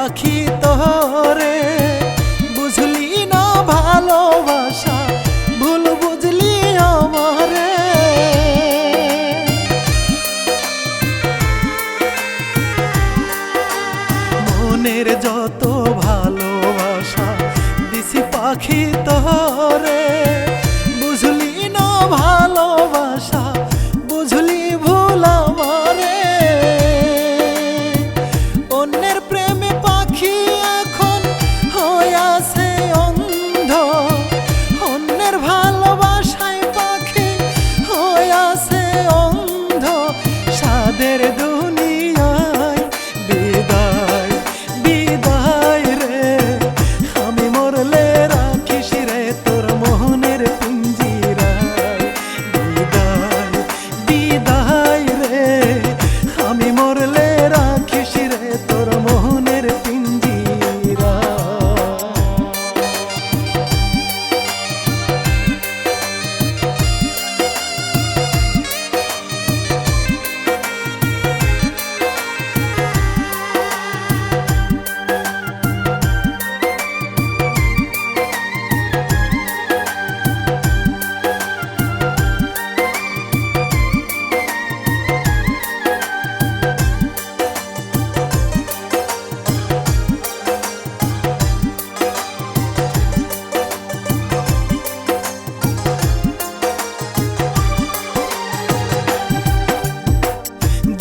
পাখি তোরে বুঝলি না ভালোবাসা ভুল বুঝলি আমারে। মনের যত ভালোবাসা দিছি পাখি তোরে বুঝলি না ভালোবাসা বুঝলি ভুল আমারে। অন্যের প্রেমে পাখি এখন হইয়াছে অন্ধ, অন্যের ভালোবাসায় পাখি হইয়াছে অন্ধ। সাদের দুনিয়ায় বিদায় বিদায় রে, আমি মরলে রাখিস রে তোর মোহনের পিঞ্জিরায়। বিদায় বিদায় রে, আমি মরলে রাখিস রে তোর মোহনের পিঞ্জিরায়।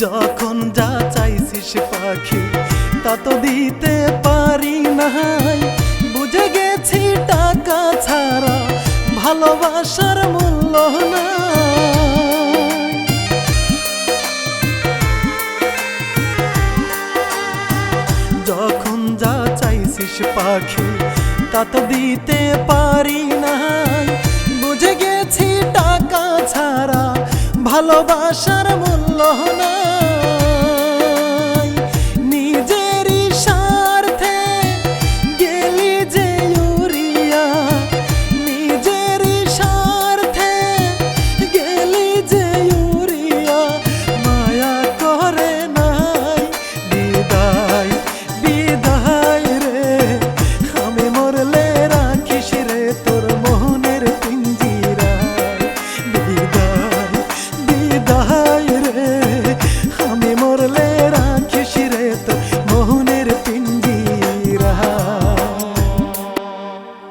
যখন যা চাইছিস পাখি তা তো দিতে পারি নাই, বুঝে গেছি টাকা ছাড়া ভালোবাসার মূল্য নাই। যখন যা চাইছিস পাখি তা তো দিতে পারি নাই, বুঝে গেছি টাকা ছাড়া ভালোবাসার মূল্য নাই।